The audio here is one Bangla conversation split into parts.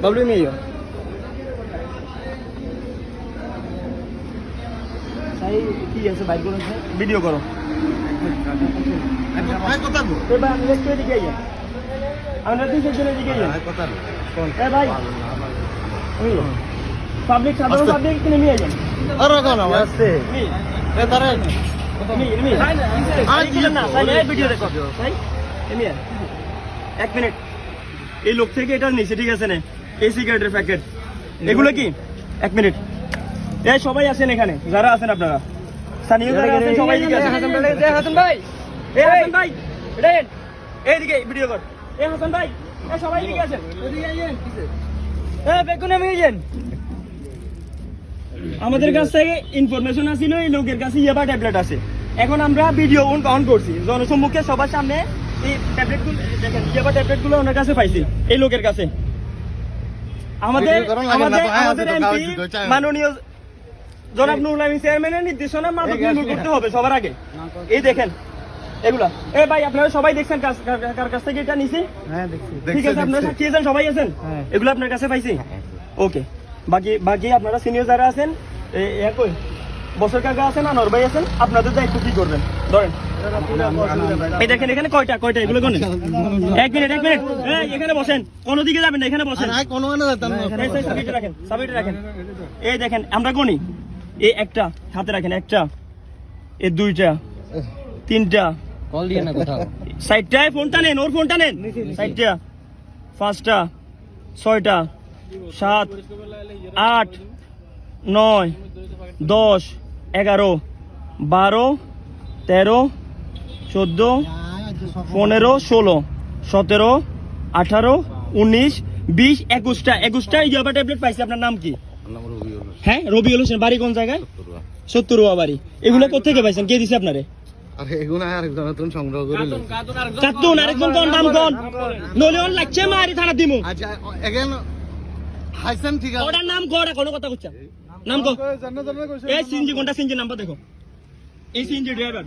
बबलू में ভিডিও করো পাবলিক সাধারণ পাবলিক নেমে যান এক মিনিট এই লোক থেকে এটা নিচ্ছে ঠিক আছে না এই সিগারেটের প্যাকেট এগুলো কি এক মিনিট এই সবাই আছেন এখানে যারা আছেন আপনারা স্থানীয় যারা আছেন সবাই এদিকে আছেন হাসান ভাই এই হাসান ভাই রেন এইদিকে ভিডিও কর এই হাসান ভাই এই সবাই এদিকে আছেন এদিকে আইয়েন এই বেগুনে মিয়েন আমাদের কাছ থেকে ইনফরমেশন আসিল এই লোকের কাছে ইয়াবা ট্যাবলেট আছে এখন আমরা ভিডিও অন করছি জনসম্মুখে সবার সামনে এই ট্যাবলেটগুলো দেখেন ইয়াবা ট্যাবলেটগুলো ওনার কাছে পাইছি এই লোকের কাছে আমাদের এমপি মাননীয় জনাব নুরুল আমিন চেয়ারম্যানের নির্দেশনা মাদক নির্মূল করতে হবে সবার আগে এই দেখেন এগুলা এই ভাই আপনারা সবাই দেখছেন কার কাছ থেকে এটা নিছি হ্যাঁ দেখছি ঠিক আছে আপনারা সাক্ষী আছেন সবাই আছেন এগুলো আপনার কাছে পাইছি ওকে বাকি আপনারা সিনিয়র যারা আছেন একই বছর কাকা আছেন আনোয়ার ভাই আছেন আপনাদের দায়িত্ব কি করবেন ধরেন এই দেখেন এখানে কয়টা এগুলো কোন এক মিনিট এখানে বসেন কোন দিকে যাবেন না এখানে বসেন সাবিটা রাখেন এই দেখেন আমরা গনি এই একটা হাতে রাখেন একটা এই দুইটা তিনটা কল দিয়ে না কোথাও সাইডটায় ফোনটা নেন ওর ফোনটা নেন সাইডটা পাঁচটা ছয়টা 7 8 9 10 11 12 13 14 15 16 17 18 19 20 21টা ইয়াবা ট্যাবলেট পাইছি আপনার নাম কি হ্যাঁ রবিউল হোসেন বাড়ি কোন জায়গায় 70 রুয়া বাড়ি এগুলো কোথা থেকে পাইছেন কে দিছে আপনারে আরে এগুলো আরেকজন নতুন সংগ্রহ করিল কাতুন আরেকজন কোন নাম কোন নলিয়ন লাগছে মারি থানা দিমু আচ্ছা এগেন হাইসেন ঠিক আছে ওটার নাম কোড়া কোন কথা কইছা নাম কো এই সিনজি কোনটা সিনজি নাম্বার দেখো এই সিনজি ড্রাইভার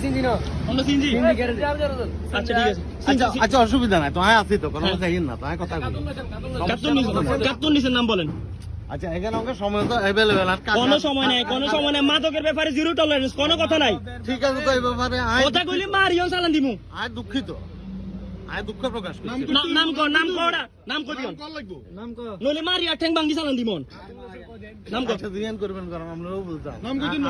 সিনজি না অন্য সিনজি আচ্ছা ঠিক আছে আচ্ছা অসুবিধা নাই তোমায় আছি তো কোনো চাইেন না তোমায় কথা বলি কাতুন নিচের নাম বলেন আচ্ছা এখানে আমাদের সময় তো अवेलेबल আর কোনো সময় নাই মাদকের ব্যাপারে জিরো টলারেন্স কোনো কথা নাই ঠিক আছে তো এই ব্যাপারে কথা কইলে মারিয়ন চালান দিমু আয় দুঃখিত আয় দুঃখ প্রকাশ করি নাম কোড়া নাম কই দিও নাম কো নলে মারিয়া ঠ্যাং ভাঙ্গি চালান দিমন নাম কো আচ্ছা জিজ্ঞাসা করবেন কারণ আমরাও বুঝতাম নাম কই দিন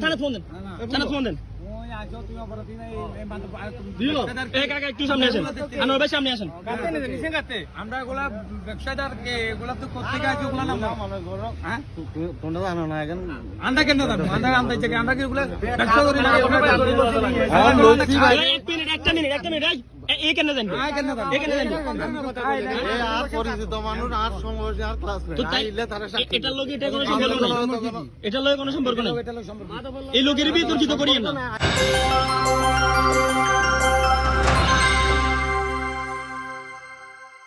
থানা ফোন দেন একটু সামনে আসেন আনোয়ার ভাই সামনে আসেন আমরা এগুলা ব্যবসাদার এগুলা তো কোথেকে আছে ওগুলা নাম হ্যাঁ তোমরা জানো না এখন আমরা কেন জানো আমরা থেকে আমরা কি এগুলা ব্যবসা করি না একটা মিনিট এই কেন জানবে আর পরিচিত মানুষ আর সময় আর ক্লাস এটার লগে এটা কোনো সম্পর্ক নাই এটার লগে কোনো সম্পর্ক নাই এই লোকের বিতর্কিত করিয়েন না